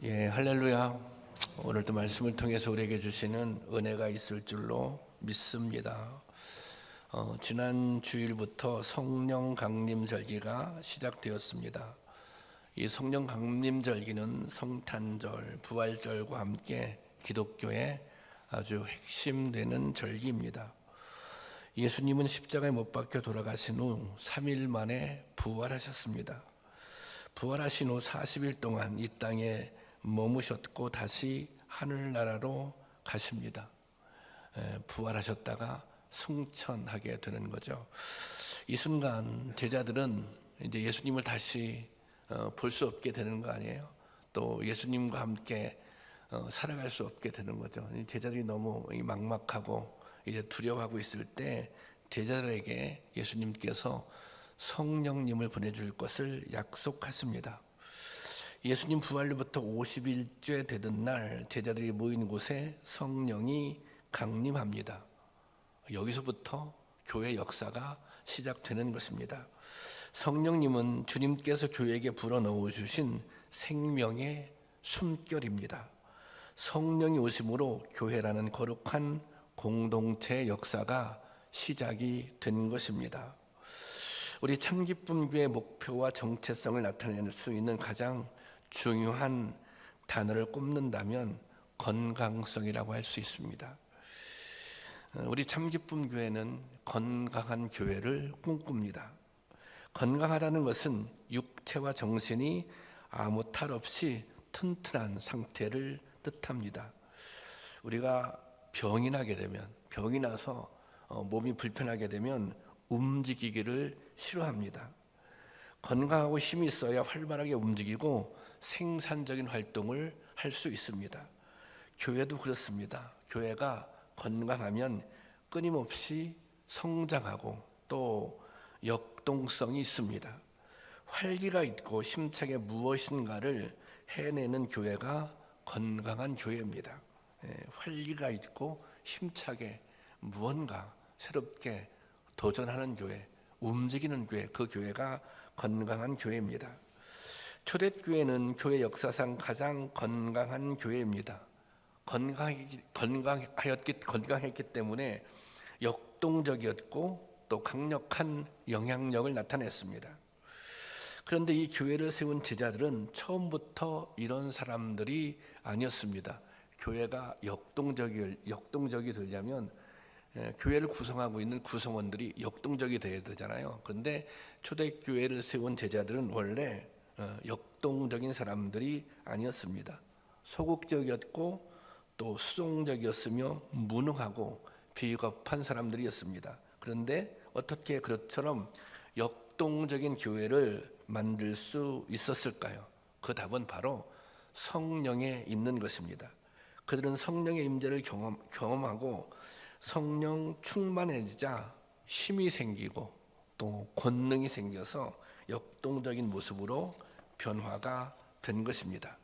할렐루야. 오늘도 말씀을 통해서 우리에게 주시는 은혜가 있을 줄로 믿습니다. 지난 주일부터 성령 강림 절기가 시작되었습니다. 이 성령 강림 절기는 성탄절, 부활절과 함께 기독교의 아주 핵심되는 절기입니다. 예수님은 십자가에 못 박혀 돌아가신 후 3일 만에 부활하셨습니다. 부활하신 후 40일 동안 이 땅에 머무셨고 다시 하늘나라로 가십니다. 부활하셨다가 승천하게 되는 거죠. 이 순간 제자들은 이제 예수님을 다시 볼 수 없게 되는 거 아니에요? 또 예수님과 함께 살아갈 수 없게 되는 거죠. 제자들이 너무 막막하고 이제 두려워하고 있을 때 제자들에게 예수님께서 성령님을 보내줄 것을 약속하십니다. 예수님 부활로부터 50일째 되던 날 제자들이 모인 곳에 성령이 강림합니다. 여기서부터 교회 역사가 시작되는 것입니다. 성령님은 주님께서 교회에게 불어넣어 주신 생명의 숨결입니다. 성령이 오심으로 교회라는 거룩한 공동체 역사가 시작이 된 것입니다. 우리 참기쁨교회의 목표와 정체성을 나타낼 수 있는 가장 중요한 단어를 꼽는다면 건강성이라고 할 수 있습니다. 우리 참기쁨교회는 건강한 교회를 꿈꿉니다. 건강하다는 것은 육체와 정신이 아무 탈 없이 튼튼한 상태를 뜻합니다. 우리가 병이 나게 되면, 병이 나서 몸이 불편하게 되면 움직이기를 싫어합니다. 건강하고 힘이 있어야 활발하게 움직이고 생산적인 활동을 할 수 있습니다. 교회도 그렇습니다. 교회가 건강하면 끊임없이 성장하고 또 역동성이 있습니다. 활기가 있고 힘차게 무엇인가를 해내는 교회가 건강한 교회입니다. 활기가 있고 힘차게 무언가 새롭게 도전하는 교회, 움직이는 교회, 그 교회가 건강한 교회입니다. 초대교회는 교회 역사상 가장 건강한 교회입니다. 건강했기 때문에 역동적이었고 또 강력한 영향력을 나타냈습니다. 그런데 이 교회를 세운 제자들은 처음부터 이런 사람들이 아니었습니다. 교회가 역동적이 되려면 교회를 구성하고 있는 구성원들이 역동적이 되어야 되잖아요. 그런데 초대교회를 세운 제자들은 원래 역동적인 사람들이 아니었습니다. 소극적이었고 또 수동적이었으며 무능하고 비겁한 사람들이었습니다. 그런데 어떻게 그것처럼 역동적인 교회를 만들 수 있었을까요? 그 답은 바로 성령에 있는 것입니다. 그들은 성령의 임재를 경험하고 성령 충만해지자 힘이 생기고 또 권능이 생겨서 역동적인 모습으로 변화가 된 것입니다.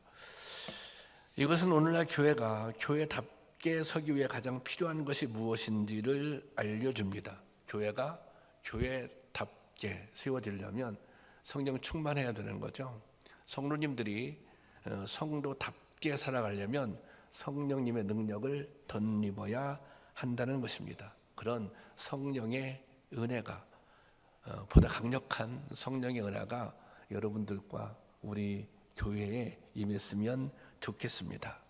이것은 오늘날 교회가 교회답게 서기 위해 가장 필요한 것이 무엇인지를 알려줍니다. 교회가 교회답게 세워지려면 성령 충만해야 되는 거죠. 성도님들이 성도답게 살아가려면 성령님의 능력을 덧입어야 한다는 것입니다. 그런 성령의 은혜가 보다 강력한 성령의 은혜가 여러분들과 우리 교회에 임했으면 좋겠습니다.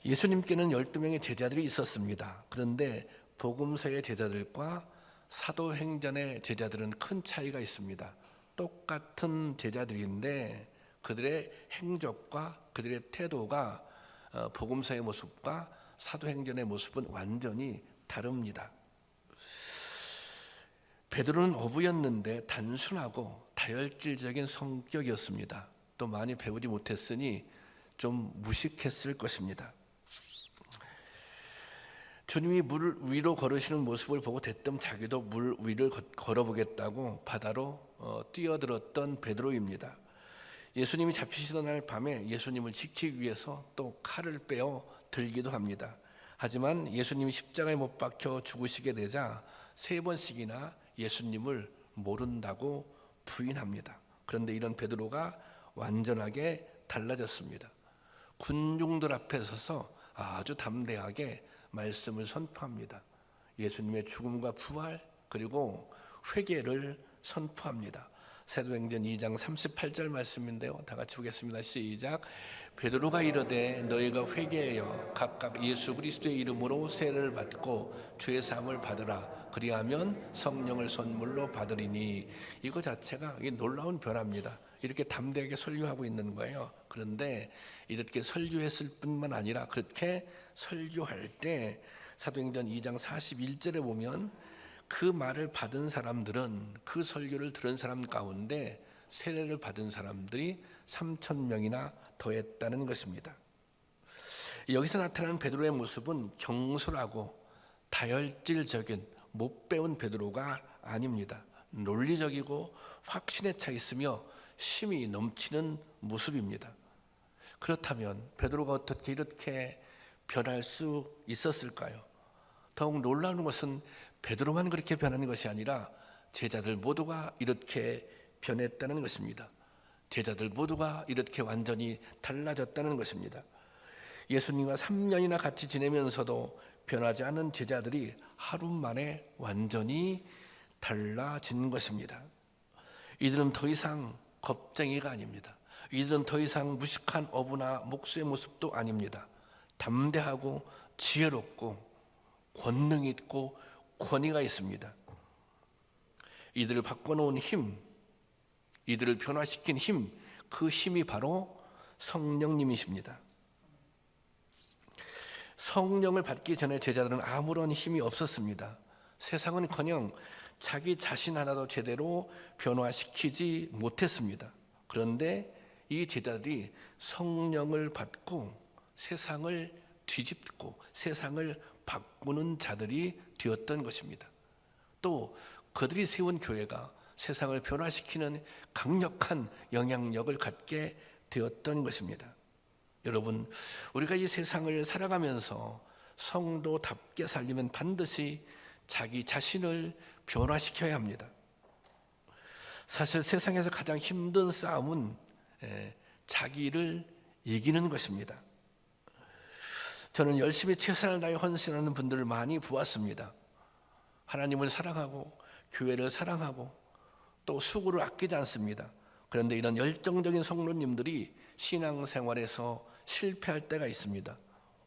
예수님께는 12명의 제자들이 있었습니다. 그런데 복음서의 제자들과 사도행전의 제자들은 큰 차이가 있습니다. 똑같은 제자들인데 그들의 행적과 그들의 태도가 복음서의 모습과 사도행전의 모습은 완전히 다릅니다. 베드로는 어부였는데 단순하고 다혈질적인 성격이었습니다. 또 많이 배우지 못했으니 좀 무식했을 것입니다. 주님이 물 위로 걸으시는 모습을 보고 대뜸 자기도 물 위를 걸어보겠다고 바다로 뛰어들었던 베드로입니다. 예수님이 잡히시던 날 밤에 예수님을 지키기 위해서 또 칼을 빼어 들기도 합니다. 하지만 예수님이 십자가에 못 박혀 죽으시게 되자 3번씩이나 예수님을 모른다고 부인합니다. 그런데 이런 베드로가 완전하게 달라졌습니다. 군중들 앞에 서서 아주 담대하게 말씀을 선포합니다. 예수님의 죽음과 부활 그리고 회개를 선포합니다. 사도행전 2장 38절 말씀인데요. 다 같이 보겠습니다. 시작. 베드로가 이르되 너희가 회개하여 각각 예수 그리스도의 이름으로 세례를 받고 죄 사함을 받으라. 그리하면 성령을 선물로 받으리니. 이거 자체가 놀라운 변화입니다. 이렇게 담대하게 설교하고 있는 거예요. 그런데 이렇게 설교했을 뿐만 아니라 그렇게 설교할 때 사도행전 2장 41절에 보면 그 말을 받은 사람들은, 그 설교를 들은 사람 가운데 세례를 받은 사람들이 3,000명이나 더했다는 것입니다. 여기서 나타나는 베드로의 모습은 경솔하고 다혈질적인 못 배운 베드로가 아닙니다. 논리적이고 확신에 차 있으며 힘이 넘치는 모습입니다. 그렇다면 베드로가 어떻게 이렇게 변할 수 있었을까요? 더욱 놀라운 것은 베드로만 그렇게 변하는 것이 아니라 제자들 모두가 이렇게 변했다는 것입니다. 제자들 모두가 이렇게 완전히 달라졌다는 것입니다. 예수님과 3년이나 같이 지내면서도 변하지 않은 제자들이 하루 만에 완전히 달라진 것입니다. 이들은 더 이상 겁쟁이가 아닙니다. 이들은 더 이상 무식한 어부나 목수의 모습도 아닙니다. 담대하고 지혜롭고 권능 있고 권위가 있습니다. 이들을 바꿔놓은 힘, 이들을 변화시킨 힘, 그 힘이 바로 성령님이십니다. 성령을 받기 전에 제자들은 아무런 힘이 없었습니다. 세상은커녕 자기 자신 하나도 제대로 변화시키지 못했습니다. 그런데 이 제자들이 성령을 받고 세상을 뒤집고 세상을 바꾸는 자들이 되었던 것입니다. 또 그들이 세운 교회가 세상을 변화시키는 강력한 영향력을 갖게 되었던 것입니다. 여러분, 우리가 이 세상을 살아가면서 성도답게 살려면 반드시 자기 자신을 변화시켜야 합니다. 사실 세상에서 가장 힘든 싸움은 자기를 이기는 것입니다. 저는 열심히 최선을 다해 헌신하는 분들을 많이 보았습니다. 하나님을 사랑하고 교회를 사랑하고 또 수고를 아끼지 않습니다. 그런데 이런 열정적인 성도님들이 신앙생활에서 실패할 때가 있습니다.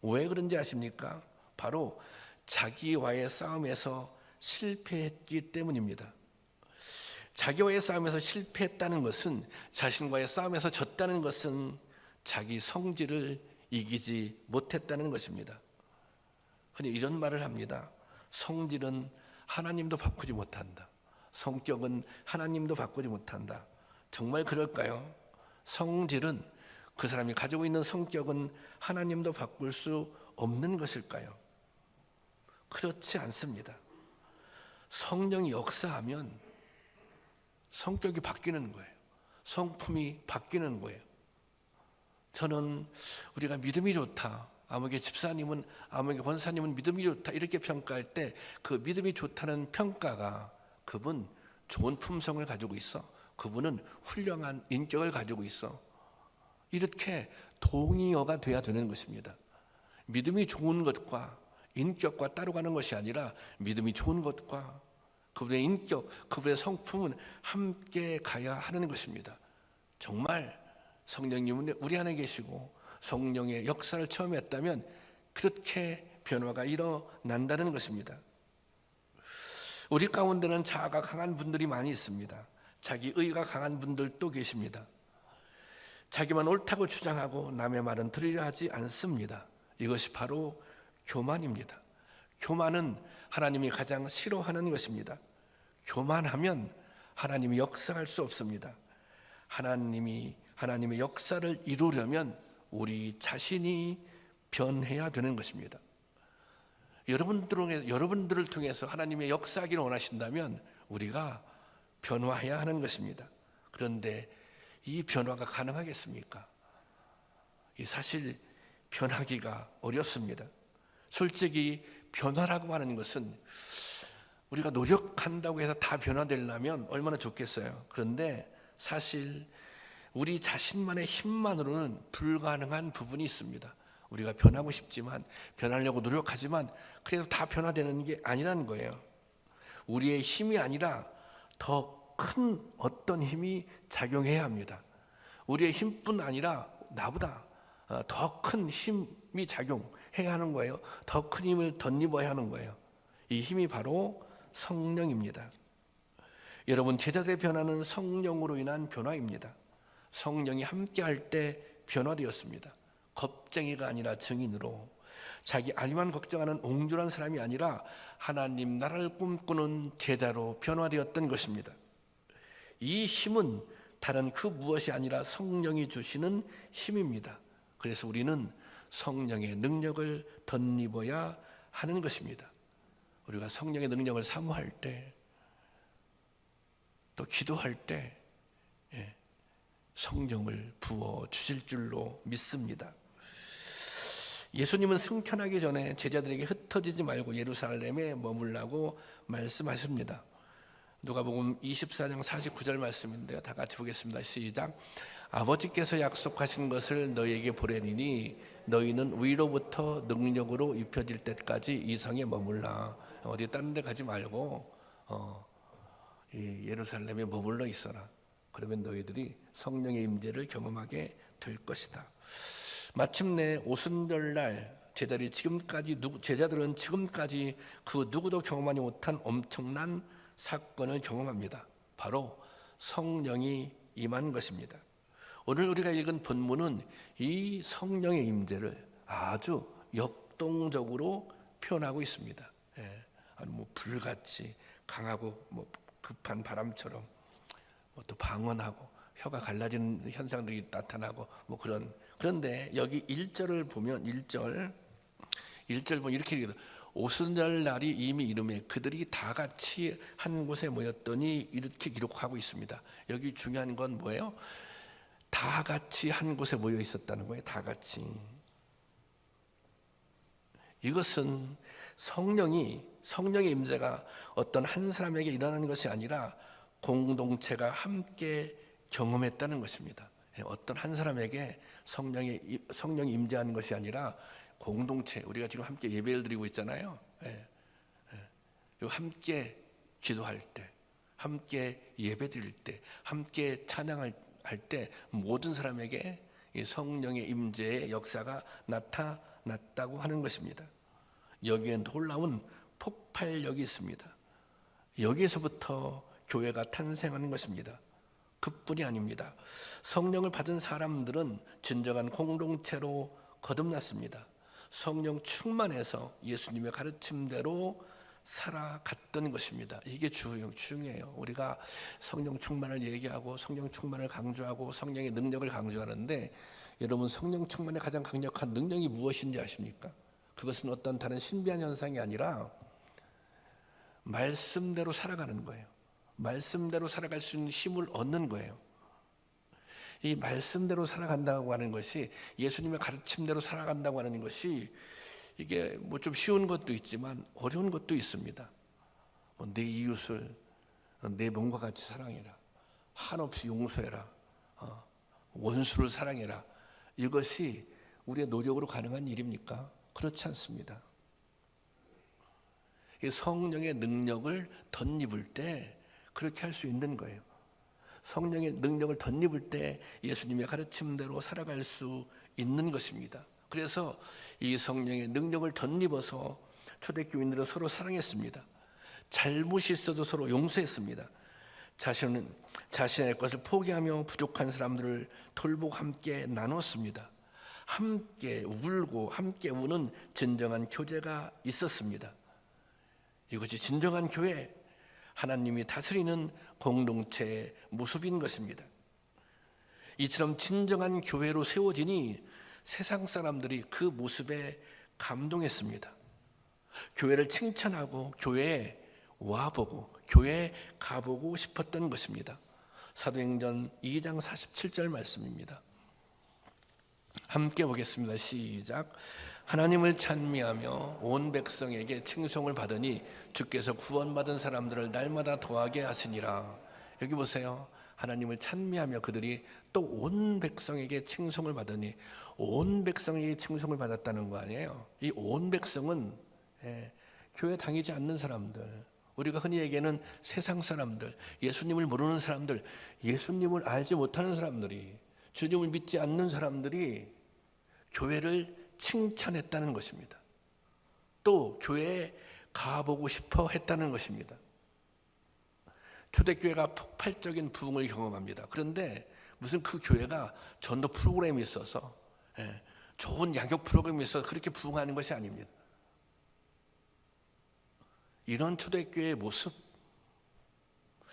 왜 그런지 아십니까? 바로 자기와의 싸움에서 실패했기 때문입니다. 자기와의 싸움에서 실패했다는 것은, 자신과의 싸움에서 졌다는 것은 자기 성질을 이기지 못했다는 것입니다. 흔히 이런 말을 합니다. 성질은 하나님도 바꾸지 못한다. 성격은 하나님도 바꾸지 못한다. 정말 그럴까요? 성질은, 그 사람이 가지고 있는 성격은 하나님도 바꿀 수 없는 것일까요? 그렇지 않습니다. 성령이 역사하면 성격이 바뀌는 거예요. 성품이 바뀌는 거예요. 저는 우리가 믿음이 좋다, 아무개 집사님은, 아무개 권사님은 믿음이 좋다 이렇게 평가할 때 그 믿음이 좋다는 평가가 그분 좋은 품성을 가지고 있어, 그분은 훌륭한 인격을 가지고 있어, 이렇게 동의어가 돼야 되는 것입니다. 믿음이 좋은 것과 인격과 따로 가는 것이 아니라 믿음이 좋은 것과 그분의 인격, 그분의 성품은 함께 가야 하는 것입니다. 정말 성령님은 우리 안에 계시고 성령의 역사를 처음 했다면 그렇게 변화가 일어난다는 것입니다. 우리 가운데는 자아가 강한 분들이 많이 있습니다. 자기 의가 강한 분들도 계십니다. 자기만 옳다고 주장하고 남의 말은 들으려 하지 않습니다. 이것이 바로 교만입니다. 교만은 하나님이 가장 싫어하는 것입니다. 교만하면 하나님이 역사할 수 없습니다. 하나님의 역사를 이루려면 우리 자신이 변해야 되는 것입니다. 여러분들을 통해서 하나님의 역사하기를 원하신다면 우리가 변화해야 하는 것입니다. 그런데 이 변화가 가능하겠습니까? 사실 변하기가 어렵습니다. 솔직히 변화라고 하는 것은 우리가 노력한다고 해서 다 변화되려면 얼마나 좋겠어요. 그런데 사실 우리 자신만의 힘만으로는 불가능한 부분이 있습니다. 우리가 변하고 싶지만, 변하려고 노력하지만 그래도 다 변화되는 게 아니라는 거예요. 우리의 힘이 아니라 더 큰 어떤 힘이 작용해야 합니다. 우리의 힘뿐 아니라 나보다 더 큰 힘이 작용해야 하는 거예요. 더 큰 힘을 덧입어야 하는 거예요. 이 힘이 바로 성령입니다. 여러분, 제자들의 변화는 성령으로 인한 변화입니다. 성령이 함께할 때 변화되었습니다. 겁쟁이가 아니라 증인으로, 자기 알만 걱정하는 옹졸한 사람이 아니라 하나님 나라를 꿈꾸는 제자로 변화되었던 것입니다. 이 힘은 다른 그 무엇이 아니라 성령이 주시는 힘입니다. 그래서 우리는 성령의 능력을 덧입어야 하는 것입니다. 우리가 성령의 능력을 사모할 때, 또 기도할 때 성령을 부어 주실 줄로 믿습니다. 예수님은 승천하기 전에 제자들에게 흩어지지 말고 예루살렘에 머물라고 말씀하십니다. 누가복음 24장 49절 말씀인데요. 다 같이 보겠습니다. 시작. 아버지께서 약속하신 것을 너희에게 보내리니 너희는 위로부터 능력으로 입혀질 때까지 이 성에 머물라. 어디 다른 데 가지 말고 이 예루살렘에 머물러 있어라. 그러면 너희들이 성령의 임재를 경험하게 될 것이다. 마침내 오순절날 제자들은 지금까지 그 누구도 경험하지 못한 엄청난 사건을 경험합니다. 바로 성령이 임한 것입니다. 오늘 우리가 읽은 본문은 이 성령의 임재를 아주 역동적으로 표현하고 있습니다. 불같이 강하고 급한 바람처럼, 또 방언하고 혀가 갈라지는 현상들이 나타나고 그런데 여기 1절을 보면 1절 보면 이렇게 얘기해요. 오순절 날이 이미 이르매 그들이 다 같이 한 곳에 모였더니 이렇게 기록하고 있습니다. 여기 중요한 건 뭐예요? 다 같이 한 곳에 모여 있었다는 거예요. 다 같이. 이것은 성령의 임재가 어떤 한 사람에게 일어나는 것이 아니라 공동체가 함께 경험했다는 것입니다. 어떤 한 사람에게 성령이 임재하는 것이 아니라 공동체, 우리가 지금 함께 예배를 드리고 있잖아요. 함께 기도할 때, 함께 예배 드릴 때, 함께 찬양할 때 모든 사람에게 이 성령의 임재의 역사가 나타났다고 하는 것입니다. 여기에 놀라운 폭발력이 있습니다. 여기에서부터 교회가 탄생하는 것입니다. 그뿐이 아닙니다. 성령을 받은 사람들은 진정한 공동체로 거듭났습니다. 성령 충만해서 예수님의 가르침대로 살아갔던 것입니다. 이게 중요해요. 우리가 성령 충만을 얘기하고 성령 충만을 강조하고 성령의 능력을 강조하는데, 여러분, 성령 충만의 가장 강력한 능력이 무엇인지 아십니까? 그것은 어떤 다른 신비한 현상이 아니라 말씀대로 살아가는 거예요. 말씀대로 살아갈 수 있는 힘을 얻는 거예요. 이 말씀대로 살아간다고 하는 것이, 예수님의 가르침대로 살아간다고 하는 것이, 이게 좀 쉬운 것도 있지만 어려운 것도 있습니다. 내 이웃을 내 몸과 같이 사랑해라, 한없이 용서해라, 원수를 사랑해라. 이것이 우리의 노력으로 가능한 일입니까? 그렇지 않습니다. 이 성령의 능력을 덧입을 때 그렇게 할 수 있는 거예요. 성령의 능력을 덧입을 때 예수님의 가르침대로 살아갈 수 있는 것입니다. 그래서 이 성령의 능력을 덧입어서 초대교인들은 서로 사랑했습니다. 잘못이 있어도 서로 용서했습니다. 자신의 것을 포기하며 부족한 사람들을 돌보고 함께 나눴습니다. 함께 울고 함께 우는 진정한 교제가 있었습니다. 이것이 진정한 교회, 하나님이 다스리는 공동체의 모습인 것입니다. 이처럼 진정한 교회로 세워지니 세상 사람들이 그 모습에 감동했습니다. 교회를 칭찬하고 교회에 와보고 교회에 가보고 싶었던 것입니다. 사도행전 2장 47절 말씀입니다. 함께 보겠습니다. 시작. 하나님을 찬미하며 온 백성에게 칭송을 받으니 주께서 구원받은 사람들을 날마다 더하게 하시니라. 여기 보세요. 하나님을 찬미하며 그들이 또 온 백성에게 칭송을 받으니, 온 백성에게 칭송을 받았다는 거 아니에요. 이 온 백성은 교회 다니지 않는 사람들, 우리가 흔히 얘기하는 세상 사람들, 예수님을 모르는 사람들, 예수님을 알지 못하는 사람들이, 주님을 믿지 않는 사람들이 교회를 칭찬했다는 것입니다. 또 교회에 가보고 싶어 했다는 것입니다. 초대교회가 폭발적인 부흥을 경험합니다. 그런데 무슨 그 교회가 전도 프로그램이 있어서, 좋은 양육 프로그램이 있어서 그렇게 부흥하는 것이 아닙니다. 이런 초대교회의 모습,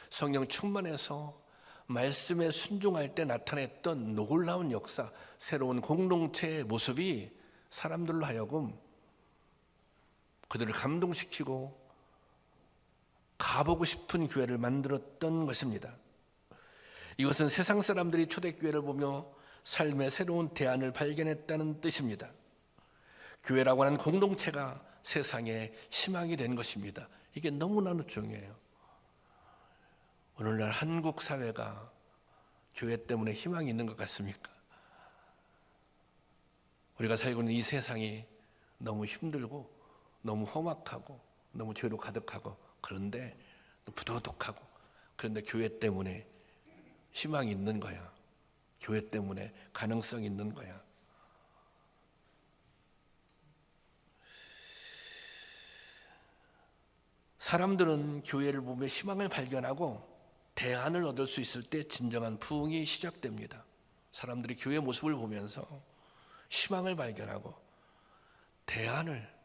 성령 충만해서 말씀에 순종할 때 나타냈던 놀라운 역사, 새로운 공동체의 모습이 사람들로 하여금 그들을 감동시키고 가보고 싶은 교회를 만들었던 것입니다. 이것은 세상 사람들이 초대교회를 보며 삶의 새로운 대안을 발견했다는 뜻입니다. 교회라고 하는 공동체가 세상에 희망이 된 것입니다. 이게 너무나도 중요해요. 오늘날 한국 사회가 교회 때문에 희망이 있는 것 같습니까? 우리가 살고 있는 이 세상이 너무 힘들고 너무 험악하고 너무 죄로 가득하고, 그런데 부도덕하고, 그런데 교회 때문에 희망이 있는 거야. 교회 때문에 가능성이 있는 거야. 사람들은 교회를 보며 희망을 발견하고 대안을 얻을 수 있을 때 진정한 부흥이 시작됩니다. 사람들이 교회 모습을 보면서 희망을 발견하고 대안을,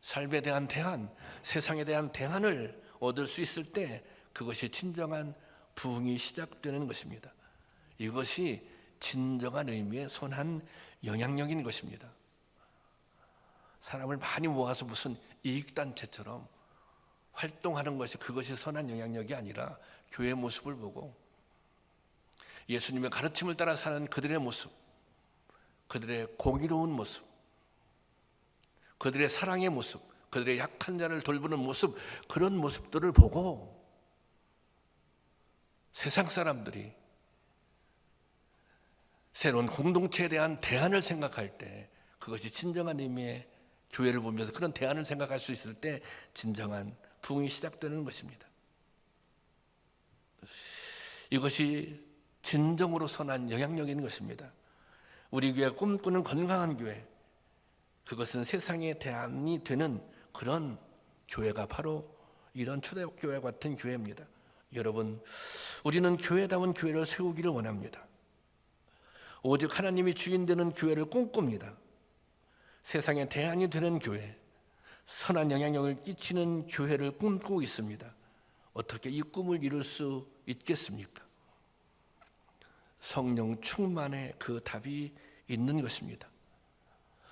삶에 대한 대안, 세상에 대한 대안을 얻을 수 있을 때 그것이 진정한 부흥이 시작되는 것입니다. 이것이 진정한 의미의 선한 영향력인 것입니다. 사람을 많이 모아서 무슨 이익단체처럼 활동하는 것이, 그것이 선한 영향력이 아니라 교회의 모습을 보고 예수님의 가르침을 따라 사는 그들의 모습, 그들의 공의로운 모습, 그들의 사랑의 모습, 그들의 약한 자를 돌보는 모습, 그런 모습들을 보고 세상 사람들이 새로운 공동체에 대한 대안을 생각할 때, 그것이 진정한 의미의 교회를 보면서 그런 대안을 생각할 수 있을 때 진정한 부흥이 시작되는 것입니다. 이것이 진정으로 선한 영향력인 것입니다. 우리 교회가 꿈꾸는 건강한 교회, 그것은 세상의 대안이 되는 그런 교회가 바로 이런 초대교회 같은 교회입니다. 여러분, 우리는 교회다운 교회를 세우기를 원합니다. 오직 하나님이 주인 되는 교회를 꿈꿉니다. 세상의 대안이 되는 교회, 선한 영향력을 끼치는 교회를 꿈꾸고 있습니다. 어떻게 이 꿈을 이룰 수 있겠습니까? 성령 충만의 그 답이 있는 것입니다.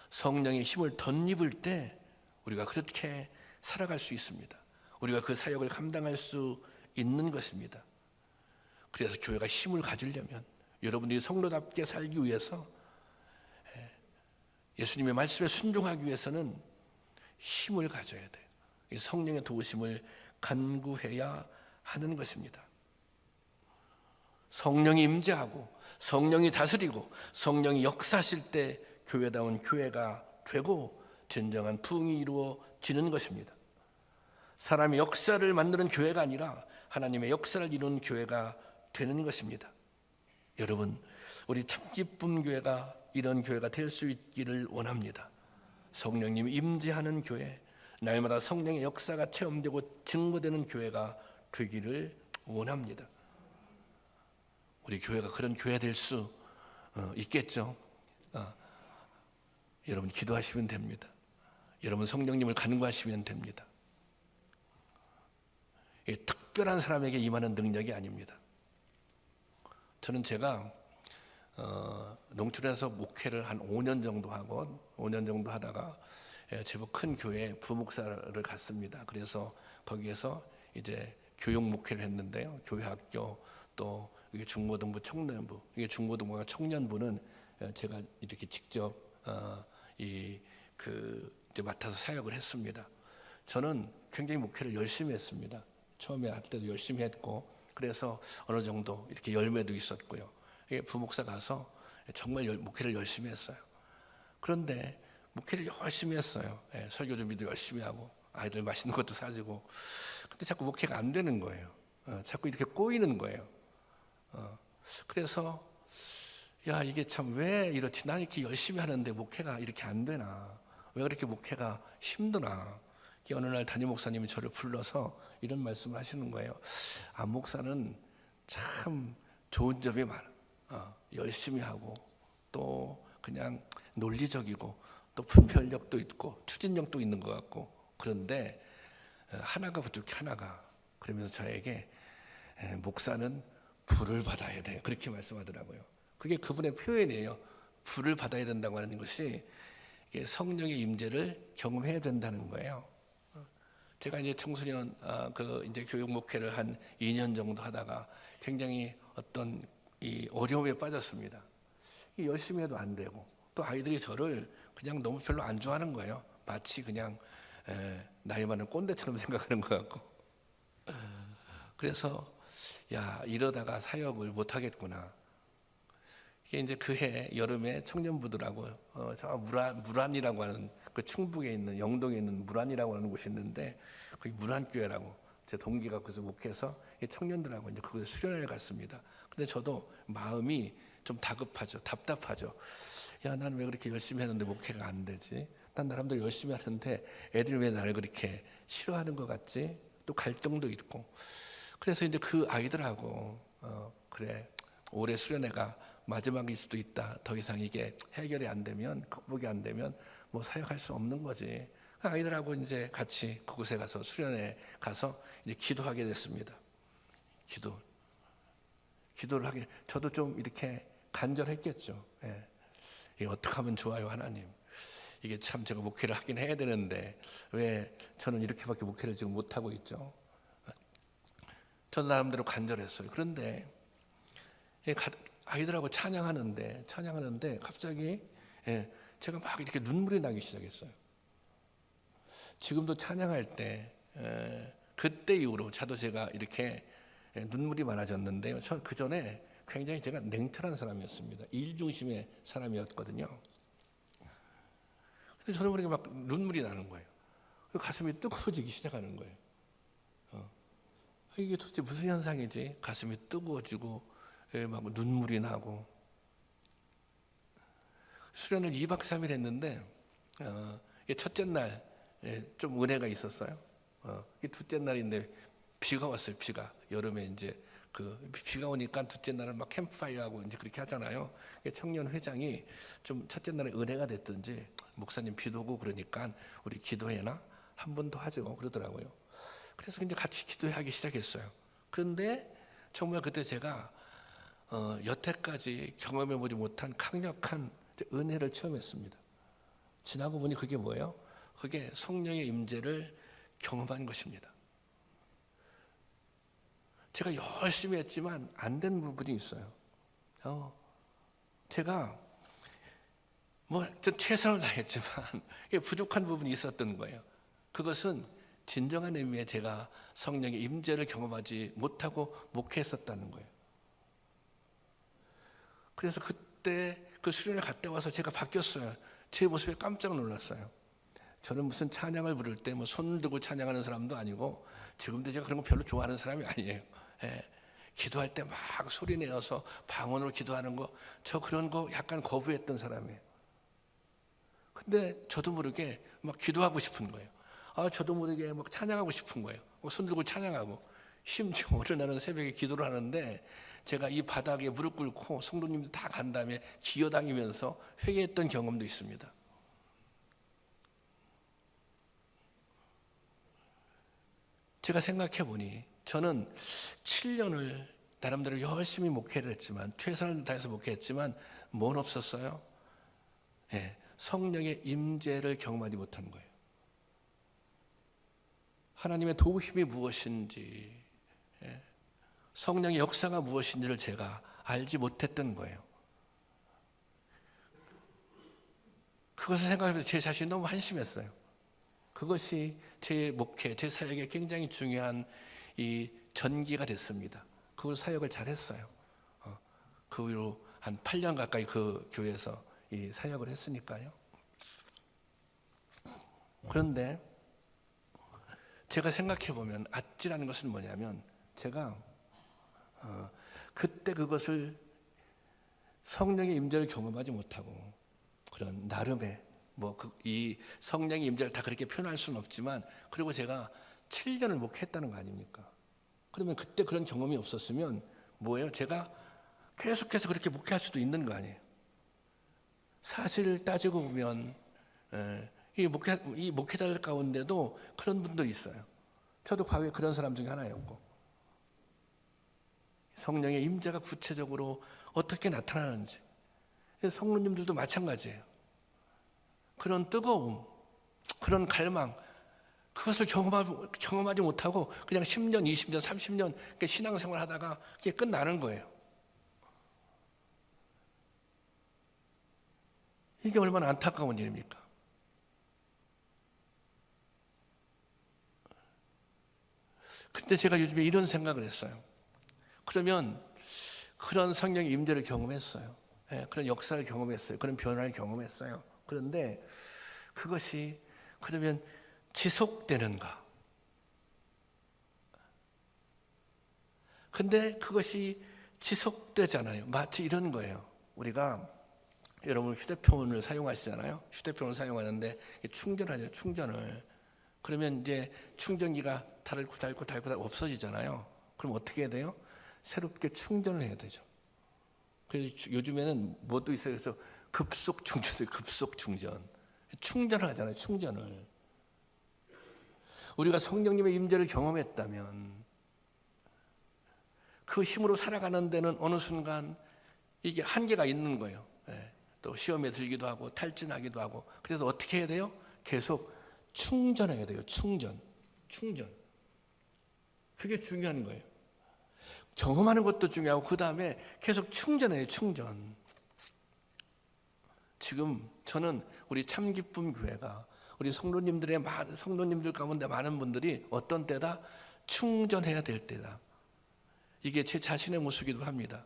성령의 힘을 덧입을 때 우리가 그렇게 살아갈 수 있습니다. 우리가 그 사역을 감당할 수 있는 것입니다. 그래서 교회가 힘을 가지려면, 여러분들이 성도답게 살기 위해서, 예수님의 말씀에 순종하기 위해서는 힘을 가져야 돼요. 이 성령의 도우심을 간구해야 하는 것입니다. 성령이 임재하고 성령이 다스리고 성령이 역사하실 때 교회다운 교회가 되고 진정한 부흥이 이루어지는 것입니다. 사람의 역사를 만드는 교회가 아니라 하나님의 역사를 이루는 교회가 되는 것입니다. 여러분, 우리 참기쁨 교회가 이런 교회가 될 수 있기를 원합니다. 성령님이 임재하는 교회, 날마다 성령의 역사가 체험되고 증거되는 교회가 되기를 원합니다. 우리 교회가 그런 교회 될 수 있겠죠? 여러분 기도하시면 됩니다. 여러분 성령님을 간구하시면 됩니다. 특별한 사람에게 임하는 능력이 아닙니다. 저는 제가 농촌에서 목회를 한 5년 정도 하고 5년 정도 하다가 제법 큰 교회 부목사를 갔습니다. 그래서 거기에서 이제 교육 목회를 했는데요. 교회학교 또 이게 중고등부, 청년부, 이게 중고등부가 청년부는 제가 이렇게 직접 이제 맡아서 사역을 했습니다. 저는 굉장히 목회를 열심히 했습니다. 처음에 할 때도 열심히 했고, 그래서 어느 정도 이렇게 열매도 있었고요. 부목사 가서 정말 목회를 열심히 했어요. 그런데 목회를 열심히 했어요. 설교 준비도 열심히 하고 아이들 맛있는 것도 사주고. 근데 자꾸 목회가 안 되는 거예요. 자꾸 이렇게 꼬이는 거예요. 그래서 야, 이게 참 왜 이렇지? 난 이렇게 열심히 하는데 목회가 이렇게 안 되나? 왜 그렇게 목회가 힘드나? 어느 날 담임 목사님이 저를 불러서 이런 말씀을 하시는 거예요. 목사는 참 좋은 점이 많아. 열심히 하고 또 그냥 논리적이고 또 분별력도 있고 추진력도 있는 것 같고, 그런데 하나가 부족해, 하나가. 그러면서 저에게 목사는 불을 받아야 돼, 그렇게 말씀하더라고요. 그게 그분의 표현이에요. 불을 받아야 된다고 하는 것이 성령의 임재를 경험해야 된다는 거예요. 제가 이제 청소년 이제 교육 목회를 한 2년 정도 하다가 굉장히 어떤 이 어려움에 빠졌습니다. 열심히 해도 안 되고, 또 아이들이 저를 그냥 너무 별로 안 좋아하는 거예요. 마치 그냥 나이 많은 꼰대처럼 생각하는 것 같고. 그래서 야, 이러다가 사역을 못 하겠구나. 이게 이제 그해 여름에 청년부들하고 저 무란이라고 하는 그 충북에 있는 영동에 있는 무란이라고 하는 곳이 있는데, 거기 무란교회라고 제 동기가 거기서 목회해서 청년들하고 이제 그곳에 수련회를 갔습니다. 근데 저도 마음이 좀 다급하죠, 답답하죠. 야, 난 왜 그렇게 열심히 했는데 목회가 안 되지? 난 나름대로 열심히 하는데 애들이 왜 나를 그렇게 싫어하는 것 같지? 또 갈등도 있고. 그래서 이제 그 아이들하고 그래, 올해 수련회가 마지막일 수도 있다. 더 이상 이게 해결이 안 되면, 극복이 안 되면 뭐 사역할 수 없는 거지. 아이들하고 이제 같이 그곳에 가서 수련회 가서 이제 기도하게 됐습니다. 기도를 하게, 저도 좀 이렇게 간절했겠죠. 이게 어떻게 하면 좋아요, 하나님? 이게 참 제가 목회를 하긴 해야 되는데 왜 저는 이렇게밖에 목회를 지금 못 하고 있죠? 저는 나름대로 간절했어요. 그런데 아이들하고 찬양하는데 갑자기 제가 막 이렇게 눈물이 나기 시작했어요. 지금도 찬양할 때 그때 이후로 저도 제가 이렇게 눈물이 많아졌는데요. 저 그 전에 굉장히 제가 냉철한 사람이었습니다. 일 중심의 사람이었거든요. 근데 저는 모르게 막 눈물이 나는 거예요. 가슴이 뜨거워지기 시작하는 거예요. 이게 도대체 무슨 현상이지? 가슴이 뜨거워지고 막 눈물이 나고. 수련을 2박 3일 했는데 첫째 날 좀 은혜가 있었어요. 둘째 날인데 비가 왔어요. 비가 여름에 이제 비가 오니까 둘째 날은 막 캠프파이어하고 이제 그렇게 하잖아요. 청년 회장이 좀 첫째 날에 은혜가 됐든지 목사님 비도 오고 그러니까 우리 기도회나 한 번 더 하죠, 그러더라고요. 그래서 이제 같이 기도하기 시작했어요. 그런데 정말 그때 제가 여태까지 경험해보지 못한 강력한 은혜를 체험했습니다. 지나고 보니 그게 뭐예요? 그게 성령의 임재를 경험한 것입니다. 제가 열심히 했지만 안 된 부분이 있어요. 제가 좀 최선을 다했지만 부족한 부분이 있었던 거예요. 그것은 진정한 의미의 제가 성령의 임재를 경험하지 못하고 목회했었다는 거예요. 그래서 그때 그 수련회 갔다 와서 제가 바뀌었어요. 제 모습에 깜짝 놀랐어요. 저는 무슨 찬양을 부를 때 뭐 손 들고 찬양하는 사람도 아니고, 지금도 제가 그런 거 별로 좋아하는 사람이 아니에요. 기도할 때 막 소리 내어서 방언으로 기도하는 거, 저 그런 거 약간 거부했던 사람이에요. 근데 저도 모르게 막 기도하고 싶은 거예요. 저도 모르게 막 찬양하고 싶은 거예요. 손 들고 찬양하고. 심지어 어느 날은 새벽에 기도를 하는데 제가 이 바닥에 무릎 꿇고 성도님들 다 간 다음에 기어다니면서 회개했던 경험도 있습니다. 제가 생각해 보니 저는 7년을 나름대로 열심히 목회를 했지만, 최선을 다해서 목회했지만 뭔 없었어요? 성령의 임재를 경험하지 못한 거예요. 하나님의 도우심이 무엇인지, 성령의 역사가 무엇인지를 제가 알지 못했던 거예요. 그것을 생각하면서 제 자신이 너무 한심했어요. 그것이 제 목회, 제 사역에 굉장히 중요한 이 전기가 됐습니다. 그 사역을 잘했어요. 그 후로 한 8년 가까이 그 교회에서 이 사역을 했으니까요. 그런데 제가 생각해 보면 아찔한 것은 뭐냐면 제가 그때 그것을 성령의 임재를 경험하지 못하고 그런 나름의 이 성령의 임재를 다 그렇게 표현할 수는 없지만 그리고 제가 7년을 목회했다는 거 아닙니까? 그러면 그때 그런 경험이 없었으면 뭐예요? 제가 계속해서 그렇게 목회할 수도 있는 거 아니에요? 사실 따지고 보면 이 목회자들 가운데도 그런 분들이 있어요. 저도 과거에 그런 사람 중에 하나였고 성령의 임재가 구체적으로 어떻게 나타나는지 성도님들도 마찬가지예요. 그런 뜨거움, 그런 갈망 그것을 경험하지 못하고 그냥 10년, 20년, 30년 신앙생활 하다가 그게 끝나는 거예요. 이게 얼마나 안타까운 일입니까? 근데 제가 요즘에 이런 생각을 했어요. 그러면 그런 성령의 임재를 경험했어요. 그런 역사를 경험했어요. 그런 변화를 경험했어요. 그런데 그것이 그러면 지속되는가? 근데 그것이 지속되잖아요. 마치 이런 거예요. 우리가 여러분 휴대폰을 사용하시잖아요. 휴대폰을 사용하는데 충전하죠. 충전을. 그러면 이제 충전기가 닳고 없어지잖아요. 그럼 어떻게 해야 돼요? 새롭게 충전을 해야 되죠. 그래서 요즘에는 뭐도 있어요. 그래서 급속 충전. 충전을 하잖아요. 충전을. 우리가 성령님의 임재를 경험했다면 그 힘으로 살아가는 데는 어느 순간 이게 한계가 있는 거예요. 또 시험에 들기도 하고 탈진하기도 하고. 그래서 어떻게 해야 돼요? 계속 충전해야 돼요. 충전. 그게 중요한 거예요. 경험하는 것도 중요하고 그 다음에 계속 충전해요. 충전. 지금 저는 우리 참기쁨 교회가 우리 성도님들 가운데 많은 분들이 어떤 때다? 충전해야 될 때다. 이게 제 자신의 모습이기도 합니다.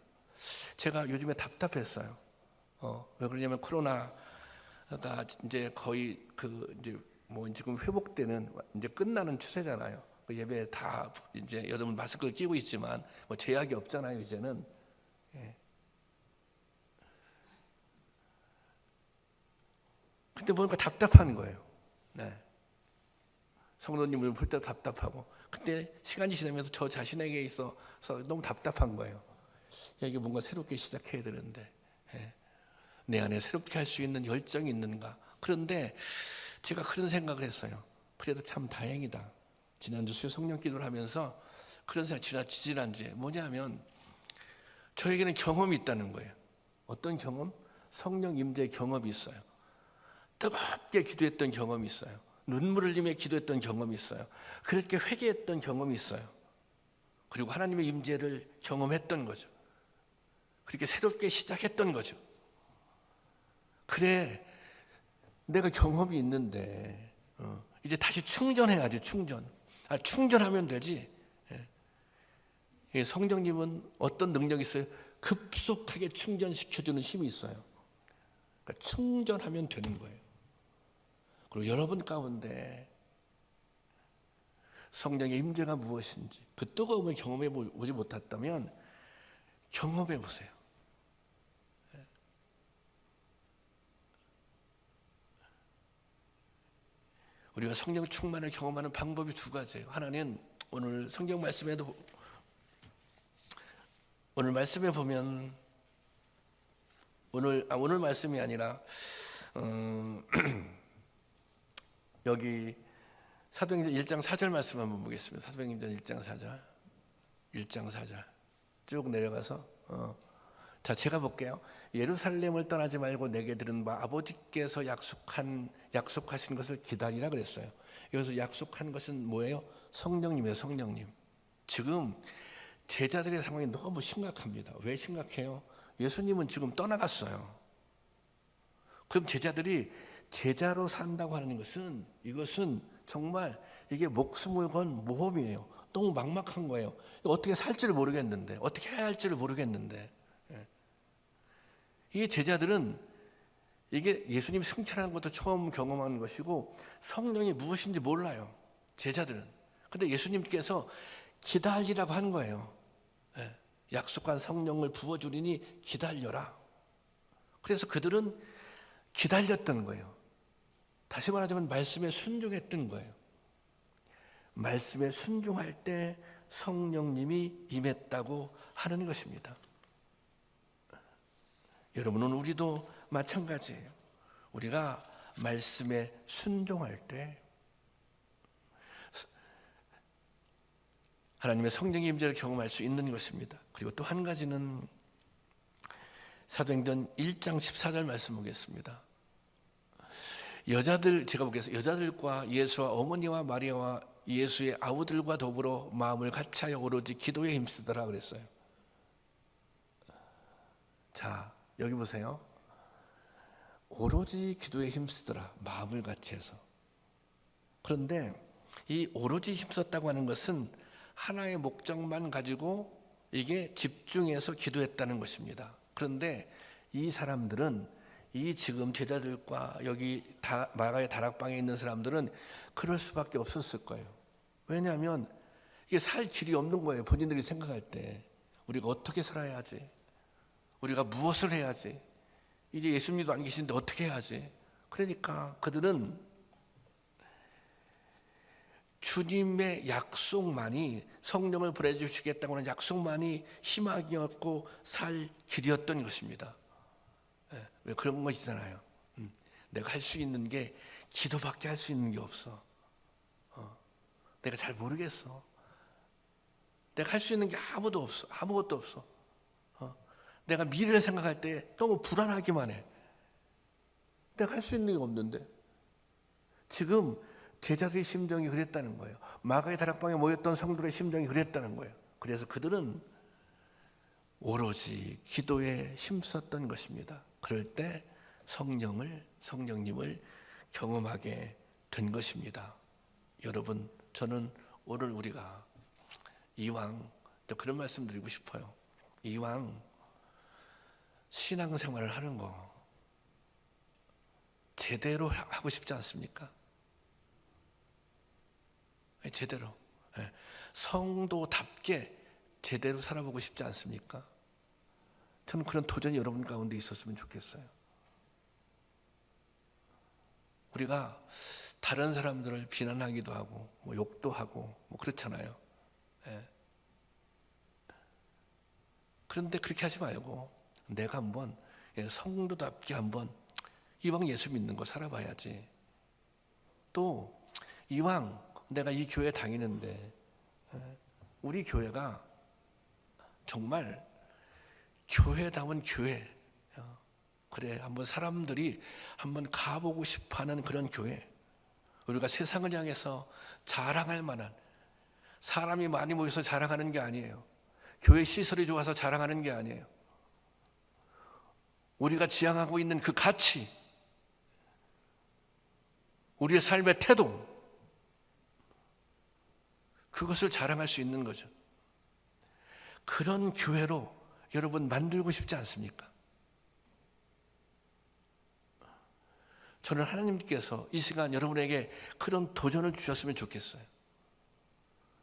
제가 요즘에 답답했어요. 왜 그러냐면 코로나가 이제 거의 지금 회복되는 이제 끝나는 추세잖아요. 그 예배 다 이제 여러분 마스크를 끼고 있지만 제약이 없잖아요. 이제는. 그때 보니까 답답한 거예요. 성도님을 볼 때도 답답하고 그때 시간이 지나면서 저 자신에게 있어서 너무 답답한 거예요. 이게 뭔가 새롭게 시작해야 되는데 내 안에 새롭게 할 수 있는 열정이 있는가. 그런데 제가 그런 생각을 했어요. 그래도 참 다행이다. 지난주 수요 성령 기도를 하면서 그런 생각 지난주에 뭐냐면 저에게는 경험이 있다는 거예요. 어떤 경험? 성령 임재의 경험이 있어요. 뜨겁게 기도했던 경험이 있어요. 눈물을 흘리며 기도했던 경험이 있어요. 그렇게 회개했던 경험이 있어요. 그리고 하나님의 임재를 경험했던 거죠. 그렇게 새롭게 시작했던 거죠. 그래, 내가 경험이 있는데 이제 다시 충전해야지. 충전하면 되지. 성령님은 어떤 능력이 있어요? 급속하게 충전시켜주는 힘이 있어요. 그러니까 충전하면 되는 거예요. 그리고 여러분 가운데 성령의 임재가 무엇인지 그 뜨거움을 경험해 보지 못했다면 경험해 보세요. 우리가 성령 충만을 경험하는 방법이 두 가지예요. 하나는 오늘 성경 말씀에도 오늘 말씀에 보면 오늘 말씀이 아니라 여기 사도행전 1장 4절 말씀 한번 보겠습니다. 사도행전 1장 4절 쭉 내려가서 자, 제가 볼게요. 예루살렘을 떠나지 말고 내게 들은 바 아버지께서 약속하신 것을 기다리라 그랬어요. 여기서 약속한 것은 뭐예요? 성령님이에요. 성령님. 지금 제자들의 상황이 너무 심각합니다. 왜 심각해요? 예수님은 지금 떠나갔어요. 그럼 제자들이 제자로 산다고 하는 것은 이것은 정말 이게 목숨을 건 모험이에요. 너무 막막한 거예요. 어떻게 살지를 모르겠는데, 어떻게 해야 할지를 모르겠는데. 이 제자들은 이게 예수님 승천하는 것도 처음 경험하는 것이고 성령이 무엇인지 몰라요. 제자들은. 근데 예수님께서 기다리라고 한 거예요. 약속한 성령을 부어주리니 기다려라. 그래서 그들은 기다렸던 거예요. 다시 말하자면 말씀에 순종했던 거예요. 말씀에 순종할 때 성령님이 임했다고 하는 것입니다. 여러분은 우리도 마찬가지예요. 우리가 말씀에 순종할 때 하나님의 성령의 임재를 경험할 수 있는 것입니다. 그리고 또 한 가지는 사도행전 1장 14절 말씀 보겠습니다. 제가 보겠습니다. 여자들과 예수와 어머니와 마리아와 예수의 아우들과 더불어 마음을 같이하여 오로지 기도에 힘쓰더라 그랬어요. 자, 여기 보세요. 오로지 기도에 힘쓰더라. 마음을 같이해서. 그런데 이 오로지 힘썼다고 하는 것은 하나의 목적만 가지고 이게 집중해서 기도했다는 것입니다. 그런데 이 사람들은 이 지금 제자들과 여기 마가의 다락방에 있는 사람들은 그럴 수밖에 없었을 거예요. 왜냐하면 이게 살 길이 없는 거예요. 본인들이 생각할 때 우리가 어떻게 살아야 하지? 우리가 무엇을 해야지? 이제 예수님도 안 계신데 어떻게 해야지? 그러니까 그들은 주님의 약속만이, 성령을 보내주시겠다고 하는 약속만이 희망이었고 살 길이었던 것입니다. 왜 그런 것이잖아요. 내가 할 수 있는 게 기도밖에 할 수 있는 게 없어. 내가 잘 모르겠어. 내가 할 수 있는 게 아무것도 없어. 내가 미래를 생각할 때 너무 불안하기만 해. 내가 할 수 있는 게 없는데. 지금 제자들의 심정이 그랬다는 거예요. 마가의 다락방에 모였던 성도의 심정이 그랬다는 거예요. 그래서 그들은 오로지 기도에 힘썼던 것입니다. 그럴 때 성령님을 경험하게 된 것입니다. 여러분, 저는 오늘 우리가 이왕 또 그런 말씀 드리고 싶어요. 이왕 신앙생활을 하는 거 제대로 하고 싶지 않습니까? 제대로, 성도답게 제대로 살아보고 싶지 않습니까? 저는 그런 도전이 여러분 가운데 있었으면 좋겠어요. 우리가 다른 사람들을 비난하기도 하고 욕도 하고 그렇잖아요. 그런데 그렇게 하지 말고 내가 한번 성도답게 한번 이왕 예수 믿는 거 살아봐야지. 또 이왕 내가 이 교회 다니는데 우리 교회가 정말 교회다운 교회, 그래 한번 사람들이 한번 가보고 싶어하는 그런 교회, 우리가 세상을 향해서 자랑할 만한, 사람이 많이 모여서 자랑하는 게 아니에요. 교회 시설이 좋아서 자랑하는 게 아니에요. 우리가 지향하고 있는 그 가치, 우리의 삶의 태도, 그것을 자랑할 수 있는 거죠. 그런 교회로 여러분 만들고 싶지 않습니까? 저는 하나님께서 이 시간 여러분에게 그런 도전을 주셨으면 좋겠어요.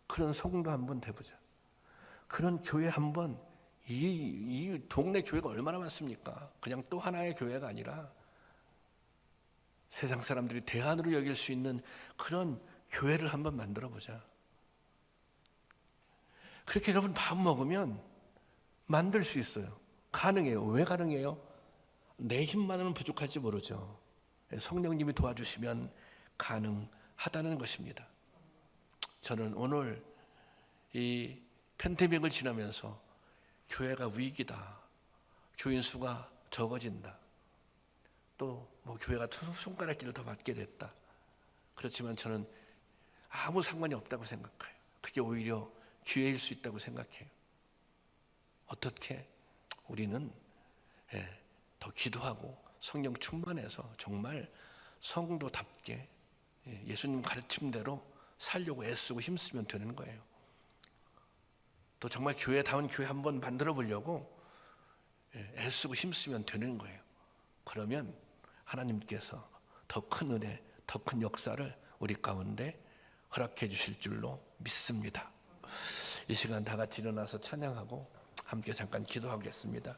그런 성도 한번 돼보자. 그런 교회 한번, 이 동네 교회가 얼마나 많습니까? 그냥 또 하나의 교회가 아니라 세상 사람들이 대안으로 여길 수 있는 그런 교회를 한번 만들어 보자. 그렇게 여러분 마음 먹으면 만들 수 있어요. 가능해요. 왜 가능해요? 내 힘만으로는 부족할지 모르죠. 성령님이 도와주시면 가능하다는 것입니다. 저는 오늘 이 팬데믹을 지나면서 교회가 위기다, 교인 수가 적어진다, 또 교회가 손가락질을 더 받게 됐다. 그렇지만 저는 아무 상관이 없다고 생각해요. 그게 오히려 기회일 수 있다고 생각해요. 어떻게? 우리는 더 기도하고 성령 충만해서 정말 성도답게 예수님 가르침대로 살려고 애쓰고 힘쓰면 되는 거예요. 또 정말 교회다운 교회 한번 만들어 보려고 애쓰고 힘쓰면 되는 거예요. 그러면 하나님께서 더 큰 은혜, 더 큰 역사를 우리 가운데 허락해 주실 줄로 믿습니다. 이 시간 다 같이 일어나서 찬양하고 함께 잠깐 기도하겠습니다.